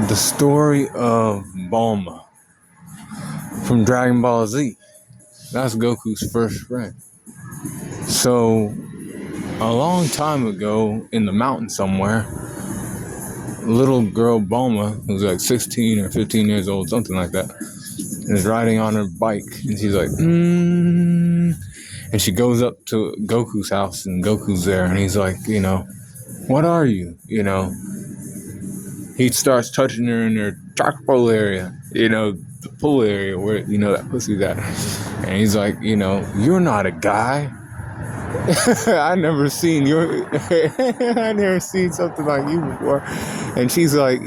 The story of Bulma from Dragon Ball Z. That's Goku's first friend. So, a long time ago in the mountain somewhere, little girl Bulma, who's like 16 or 15 years old, something like that, is riding on her bike, and she's like, and she goes up to Goku's house, and Goku's there, and he's like, what are you? He starts touching her in her charcoal area, the pool area where, that pussy's at. And he's like, you're not a guy. I never seen something like you before. And she's like,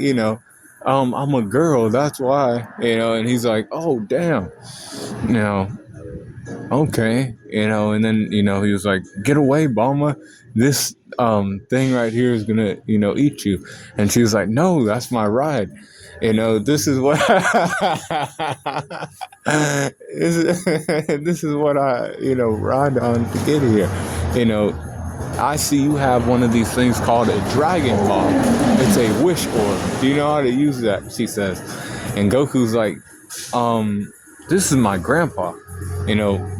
I'm a girl, that's why, and he's like, oh, damn, okay, and then, he was like, get away, Bulma, this thing right here is gonna, eat you. And she was like, no, that's my ride. This is what this is what I, ride on to get here. I see you have one of these things called a Dragon Ball. It's a wish orb. Do you know how to use that? She says. And Goku's like, this is my grandpa.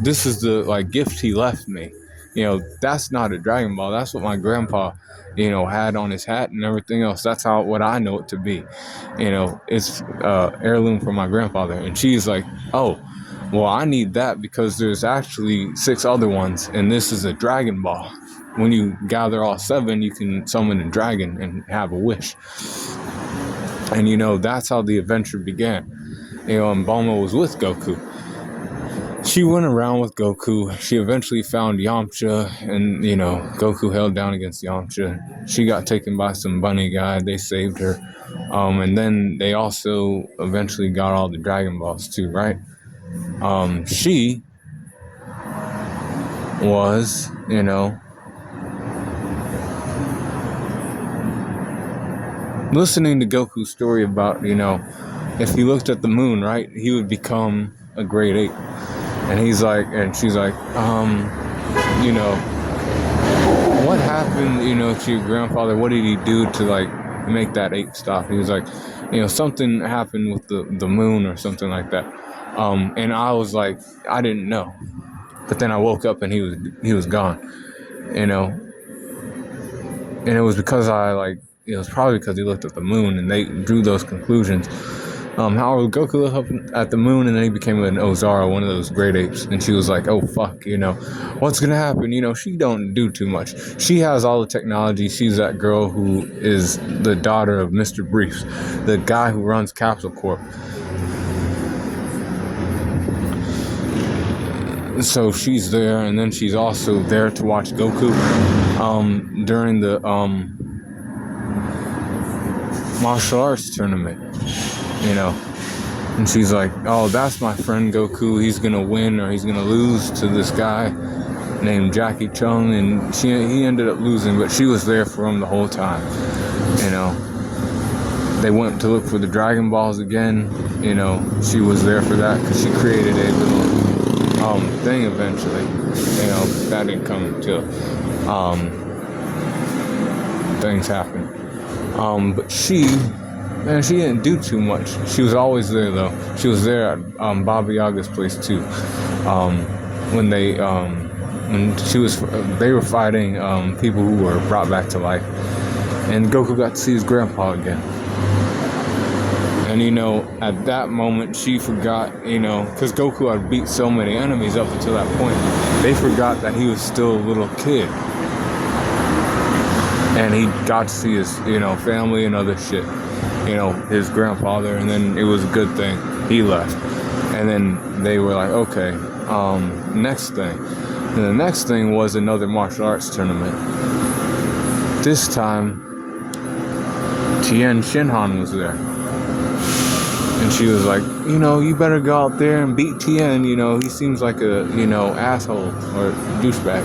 This is the gift he left me. That's not a Dragon Ball. That's what my grandpa, had on his hat and everything else. That's what I know it to be. It's heirloom from my grandfather. And she's like, oh, well, I need that because there's actually 6 other ones, and this is a Dragon Ball. When you gather all 7, you can summon a dragon and have a wish. And, that's how the adventure began. And Bulma was with Goku. She went around with Goku. She eventually found Yamcha, and, Goku held down against Yamcha. She got taken by some bunny guy. They saved her. And then they also eventually got all the Dragon Balls too, right? She was, listening to Goku's story about, if he looked at the moon, right, he would become a great ape. And she's like, what happened, to your grandfather? What did he do to, make that ape stop? He was like, something happened with the moon or something like that. And I was like, I didn't know. But then I woke up and he was gone, And it was because it was probably because he looked at the moon and they drew those conclusions. However, Goku looked up at the moon and then he became an Ozara, one of those great apes. And she was like, oh, fuck, what's going to happen? She don't do too much. She has all the technology. She's that girl who is the daughter of Mr. Briefs, the guy who runs Capsule Corp. So she's there, and then she's also there to watch Goku during the martial arts tournament, and she's like, oh, that's my friend Goku, he's gonna win or he's gonna lose to this guy named Jackie Chung, and he ended up losing, but she was there for him the whole time. They went to look for the Dragon Balls again, she was there for that because she created a little thing eventually, that didn't come until things happened. But she didn't do too much. She was always there though. She was there at Baba Yaga's place too. When they were fighting people who were brought back to life, and Goku got to see his grandpa again. And, at that moment, she forgot, because Goku had beat so many enemies up until that point, they forgot that he was still a little kid. And he got to see his, family and other shit, his grandfather, and then it was a good thing. He left. And then they were like, okay, next thing. And the next thing was another martial arts tournament. This time, Tien Shinhan was there. And she was like, you better go out there and beat Tien, he seems like a, asshole or douchebag.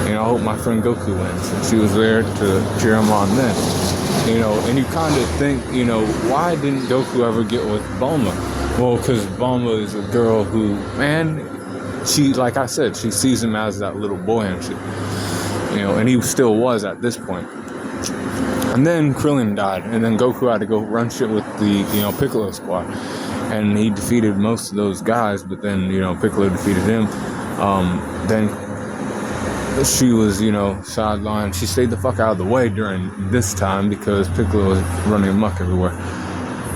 I hope my friend Goku wins. And she was there to cheer him on then. And you kind of think, why didn't Goku ever get with Bulma? Well, because Bulma is a girl who, man, she, like I said, she sees him as that little boy and shit. And he still was at this point. And then Krillin died, and then Goku had to go run shit with the, Piccolo squad. And he defeated most of those guys, but then, Piccolo defeated him. Then she was, sidelined. She stayed the fuck out of the way during this time because Piccolo was running amok everywhere.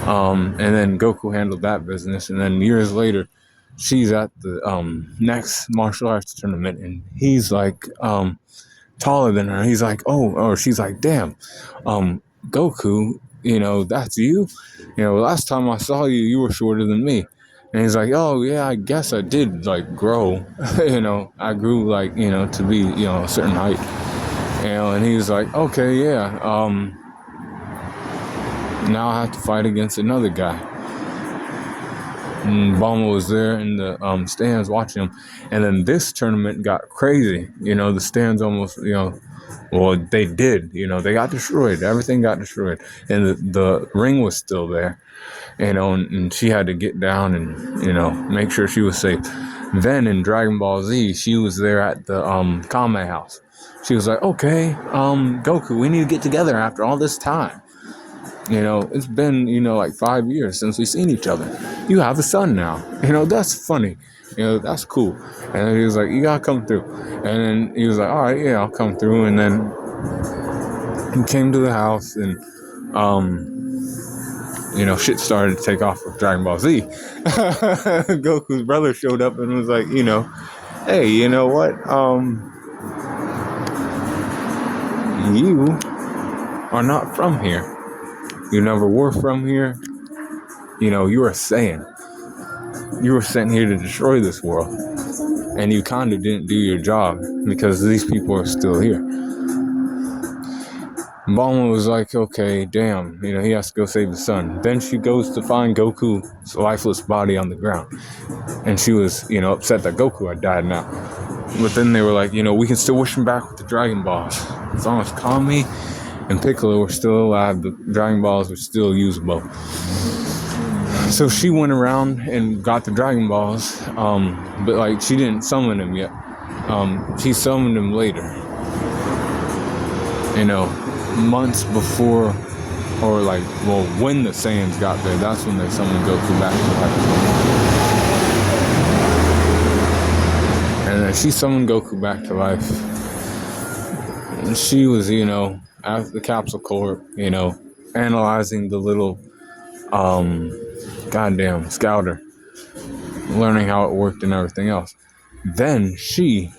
And then Goku handled that business. And then years later, she's at the next martial arts tournament, and he's like taller than her. He's like, or she's like, damn, Goku, that's you? Last time I saw you, you were shorter than me. And he's like, oh, yeah, I guess I did, grow. I grew, to be, a certain height. And he was like, okay, yeah, now I have to fight against another guy. And Bulma was there in the stands watching him. And then this tournament got crazy. The stands almost, well, they did. They got destroyed. Everything got destroyed. And the ring was still there. And she had to get down and, make sure she was safe. Then in Dragon Ball Z, she was there at the Kame house. She was like, okay, Goku, we need to get together after all this time. It's been, 5 years since we've seen each other. You have a son now. That's funny. That's cool. And then he was like, you gotta come through. And then he was like, all right, yeah, I'll come through. And then he came to the house and, shit started to take off with Dragon Ball Z. Goku's brother showed up and was like, hey, you know what? You are not from here. You never were from here. You were a Saiyan. You were sent here to destroy this world. And you kind of didn't do your job because these people are still here. Bulma was like, okay, damn. He has to go save the son. Then she goes to find Goku's lifeless body on the ground. And she was, upset that Goku had died now. But then they were like, we can still wish him back with the Dragon Balls. As long as Kami and Piccolo were still alive, the Dragon Balls were still usable. So she went around and got the Dragon Balls, but she didn't summon them yet. She summoned them later. Months before, or when the Saiyans got there, that's when they summoned Goku back to life. And then she summoned Goku back to life. And she was, at the capsule core, analyzing the little, goddamn scouter, learning how it worked and everything else. Then she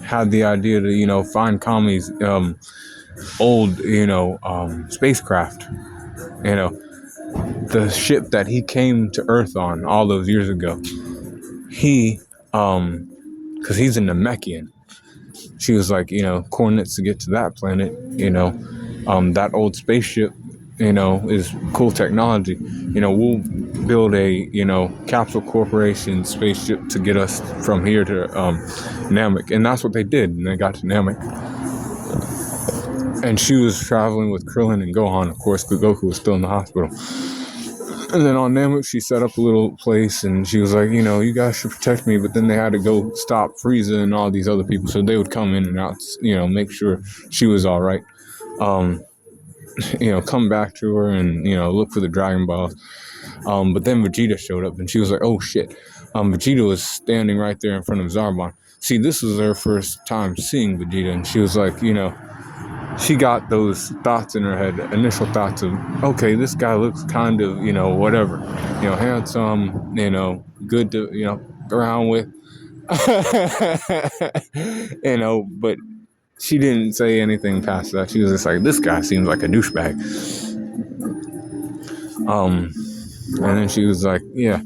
had the idea to, find Kami's, old, spacecraft, the ship that he came to Earth on all those years ago. He, cause he's a Namekian. She was like, coordinates to get to that planet, that old spaceship, is cool technology. We'll build a, capsule corporation spaceship to get us from here to Namek. And that's what they did. And they got to Namek. And she was traveling with Krillin and Gohan, of course, because Goku was still in the hospital. And then on Namek, she set up a little place, and she was like, you guys should protect me. But then they had to go stop Frieza and all these other people, so they would come in and out, make sure she was all right. Come back to her and, look for the Dragon Balls. But then Vegeta showed up, and she was like, oh, shit. Vegeta was standing right there in front of Zarbon. See, this was her first time seeing Vegeta, and she was like, she got those thoughts in her head, initial thoughts of, okay, this guy looks kind of, whatever, handsome, good to, go around with, but she didn't say anything past that. She was just like, this guy seems like a douchebag. And then she was like, yeah,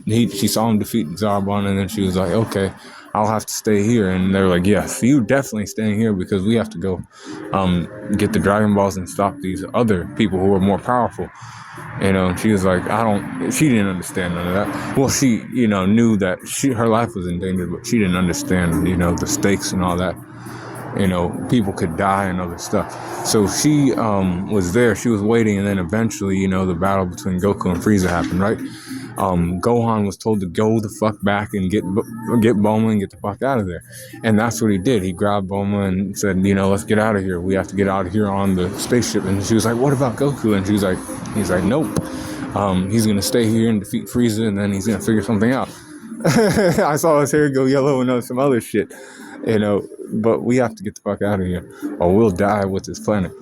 she saw him defeat Zarbon, and then she was like, okay, I'll have to stay here. And they were like, yes, you definitely staying here because we have to go get the Dragon Balls and stop these other people who are more powerful. And she was like, she didn't understand none of that. Well, she, knew that her life was in danger, but she didn't understand, the stakes and all that. People could die and other stuff. So she was there, she was waiting, and then eventually, the battle between Goku and Frieza happened, right? Gohan was told to go the fuck back and get Bulma and get the fuck out of there. And that's what he did. He grabbed Bulma and said, let's get out of here. We have to get out of here on the spaceship. And she was like, what about Goku? And he's like, nope. He's going to stay here and defeat Frieza, and then he's going to figure something out. I saw his hair go yellow and some other shit, but we have to get the fuck out of here or we'll die with this planet.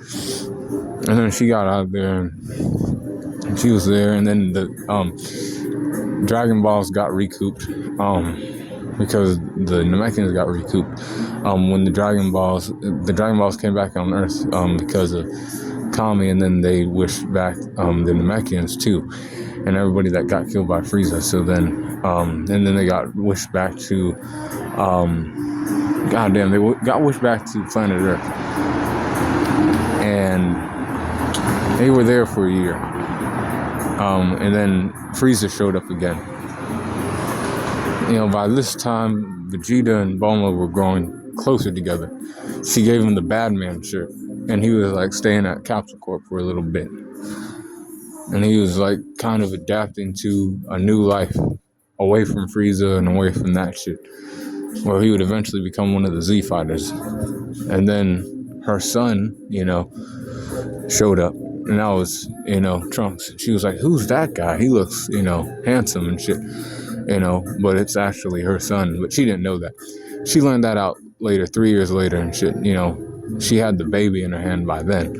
And then she got out there and she was there, and then the Dragon Balls got recouped because the Namekians got recouped when the Dragon Balls came back on Earth because of Kami, and then they wished back the Namekians too, and everybody that got killed by Frieza. So then and then they got wished back to they got wished back to planet Earth, and they were there for a year, and then Frieza showed up again. By this time Vegeta and Bulma were growing closer together. She gave him the bad man shirt, and he was like staying at Capsule Corp for a little bit, and he was like kind of adapting to a new life away from Frieza and away from that shit, where he would eventually become one of the Z Fighters. And then her son, showed up, and that was, Trunks. She was like, who's that guy? He looks, handsome and shit, but it's actually her son. But she didn't know that. She learned that out later, 3 years later and shit. She had the baby in her hand by then,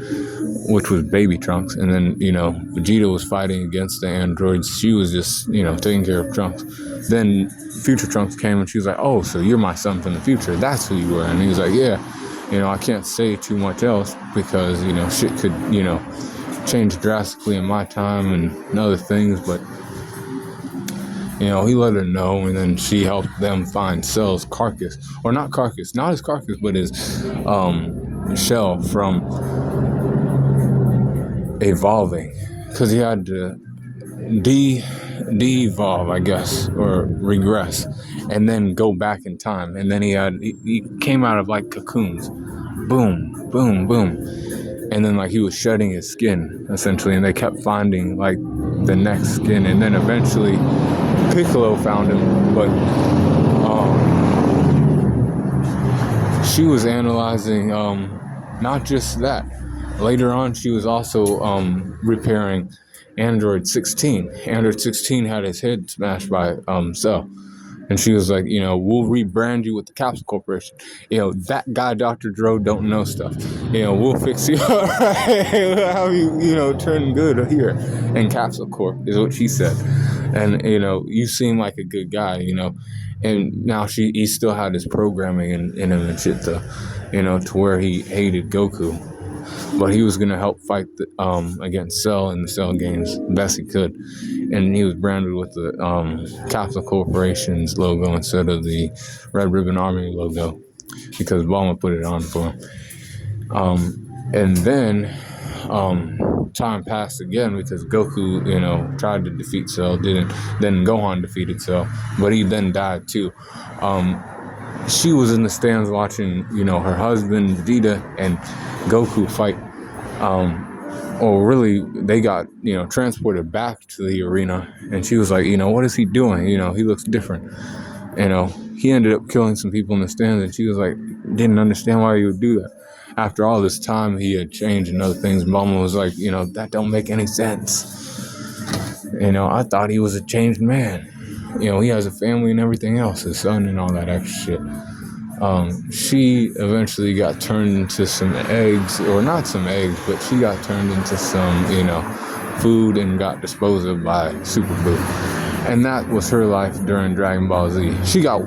which was baby Trunks. And then, Vegeta was fighting against the androids. She was just, taking care of Trunks. Then future Trunks came, and she was like, oh, so you're my son from the future. That's who you were. And he was like, yeah, I can't say too much else because, shit could, change drastically in my time and other things. But, he let her know, and then she helped them find Cell's carcass. Or not his carcass, but his shell from evolving. Because he had to de-evolve, I guess, or regress, and then go back in time. And then he came out of like cocoons. Boom, boom, boom. And then like he was shedding his skin, essentially, and they kept finding like the next skin, and then eventually Piccolo found him, but she was analyzing not just that. Later on, she was also repairing Android 16. Android 16 had his head smashed by Cell. And she was like, we'll rebrand you with the Capsule Corporation. That guy, Dr. Dro, don't know stuff. We'll fix you. How you, turn good here. And Capsule Corp is what she said. And, you seem like a good guy, And now he still had his programming in him and shit, to where he hated Goku. But he was going to help fight against Cell in the Cell games best he could. And he was branded with the Capsule Corporation's logo instead of the Red Ribbon Army logo, because Bulma put it on for him. And then time passed again because Goku, tried to defeat Cell, didn't. Then Gohan defeated Cell, but he then died too. She was in the stands watching, her husband Vegeta and Goku fight. Or really, they got, transported back to the arena, and she was like, what is he doing? He looks different. He ended up killing some people in the stands, and she was like, didn't understand why he would do that. After all this time, he had changed and other things. Mama was like, that don't make any sense. I thought he was a changed man. He has a family and everything else, his son and all that extra shit. She eventually got turned into some eggs, or not some eggs, but she got turned into some, food and got disposed of by Super Boo. And that was her life during Dragon Ball Z. She got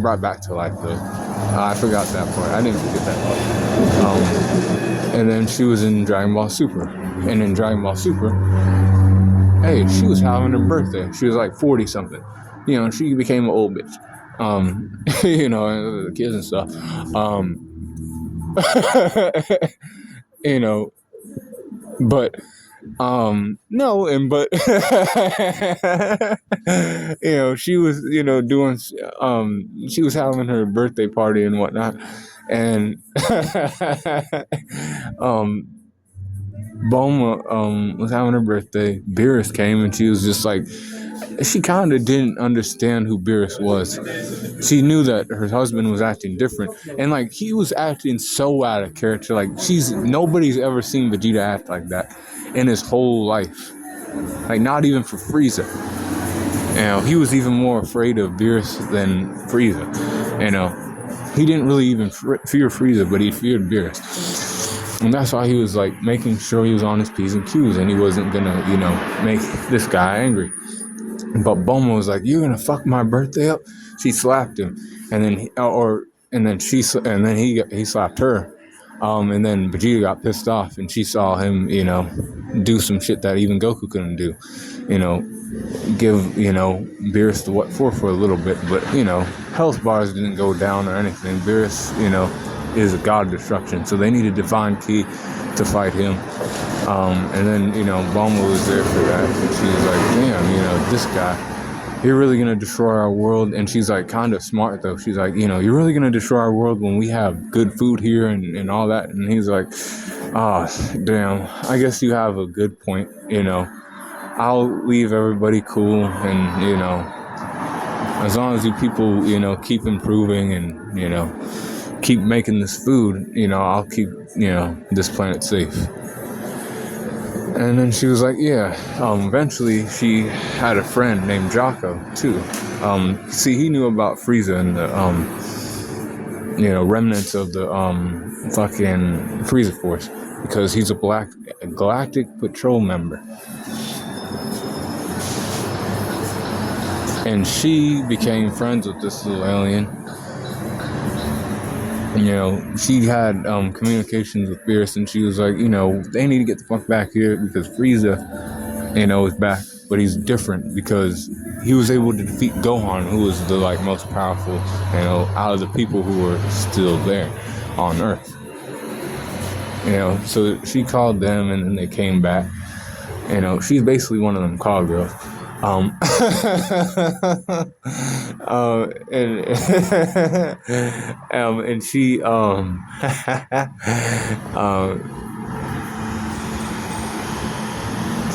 brought back to life though. I forgot that part. I didn't forget that part. And then she was in Dragon Ball Super. And in Dragon Ball Super, hey, she was having her birthday. She was like 40 something. She became an old bitch. The kids and stuff. But no, and but she was doing she was having her birthday party and whatnot, and Bulma was having her birthday. Beerus came and she was just like, she kind of didn't understand who Beerus was. She knew that her husband was acting different, and like he was acting so out of character. Like nobody's ever seen Vegeta act like that in his whole life. Like not even for Frieza. He was even more afraid of Beerus than Frieza. He didn't really even fear Frieza, but he feared Beerus. And that's why he was like making sure he was on his P's and Q's and he wasn't gonna, make this guy angry. But Bulma was like, "You're gonna fuck my birthday up?" She slapped him, and then he slapped her. And then Vegeta got pissed off, and she saw him, do some shit that even Goku couldn't do. Give Beerus the what for a little bit, but health bars didn't go down or anything. Beerus, is a god of destruction, so they needed Divine Ki to fight him. And then, Bulma was there for that. And she was like, damn, this guy, you're really going to destroy our world. And she's like, kind of smart, though. She's like, you're really going to destroy our world when we have good food here and all that. And he's like, damn, I guess you have a good point. I'll leave everybody cool. And, as long as you people, keep improving and, keep making this food, I'll keep, this planet safe. And then she was like, yeah. Eventually, she had a friend named Jocko, too. See, he knew about Frieza and the, remnants of the fucking Frieza Force. Because he's a Galactic Patrol member. And she became friends with this little alien. She had communications with Beerus, and she was like, they need to get the fuck back here because Frieza, is back, but he's different because he was able to defeat Gohan, who was the most powerful, out of the people who were still there on Earth. So she called them, and then they came back. She's basically one of them call girls. And she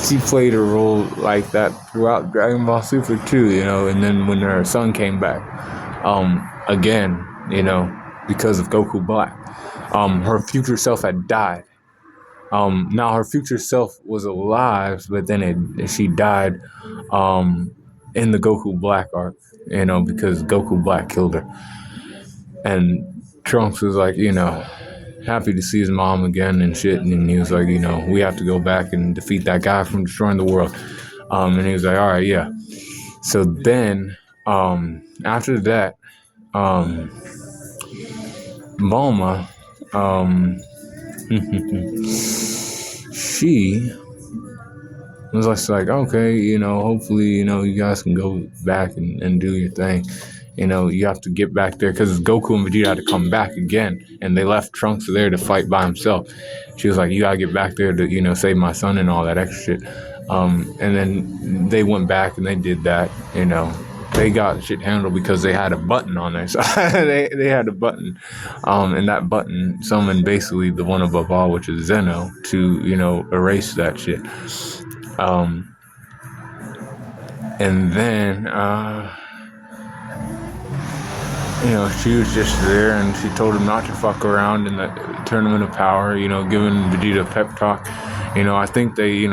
she played a role like that throughout Dragon Ball Super too, and then when her son came back, again, because of Goku Black, her future self had died. Now her future self was alive, but then she died in the Goku Black arc, because Goku Black killed her. And Trunks was like, happy to see his mom again and shit. And he was like, we have to go back and defeat that guy from destroying the world. And he was like, all right, yeah. So then, after that, Bulma, she was just like, okay, hopefully, you guys can go back and do your thing. You have to get back there because Goku and Vegeta had to come back again, and they left Trunks there to fight by himself. She was like, you gotta get back there to, save my son and all that extra shit. And then they went back and they did that, They got shit handled because they had a button on there. So they had a button. And that button summoned basically the one above all, which is Zeno, to, erase that shit. And then, she was just there and she told him not to fuck around in the Tournament of Power, giving Vegeta a pep talk. I think they,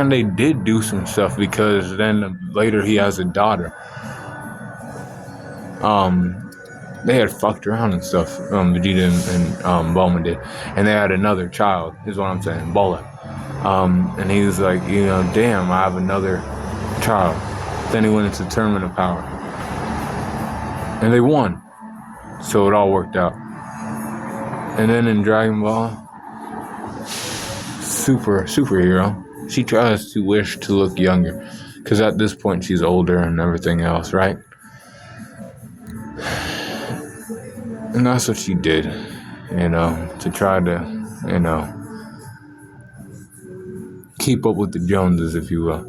they did do some stuff because then later he has a daughter. They had fucked around and stuff, Vegeta and Bulma did. And they had another child, is what I'm saying, Bulma. And he was like, damn, I have another child. Then he went into the Tournament of Power. And they won. So it all worked out. And then in Dragon Ball, superhero, she tries to wish to look younger. Because at this point she's older and everything else, right? And that's what she did, to try to, keep up with the Joneses, if you will.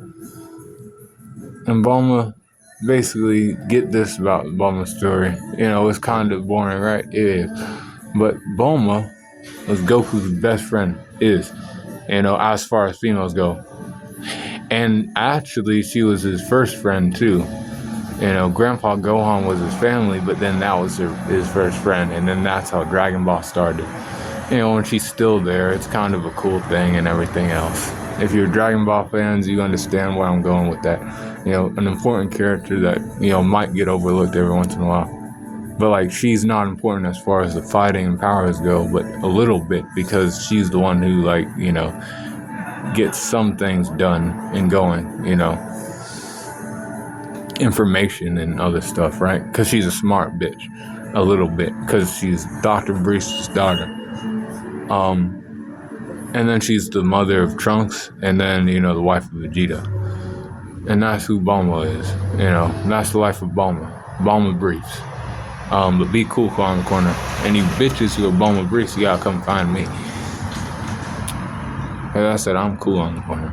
And Bulma, basically, get this about Bulma's story. It's kind of boring, right? It is. But Bulma was Goku's best friend. is, as far as females go. And actually, she was his first friend too. Grandpa Gohan was his family, but then that was his first friend, and then that's how Dragon Ball started. And she's still there. It's kind of a cool thing and everything else. If you're Dragon Ball fans, you understand where I'm going with that. An important character that, might get overlooked every once in a while. But, like, she's not important as far as the fighting and powers go, but a little bit, because she's the one who, like, gets some things done and going, information and other stuff, right? Because she's a smart bitch. A little bit. Because she's Dr. Brief's daughter. And then she's the mother of Trunks, and then, the wife of Vegeta. And that's who Bulma is, and that's the life of Bulma. Bulma Briefs. But be cool on the corner. And you bitches who are Bulma Briefs, you gotta come find me. As I said, I'm cool on the corner.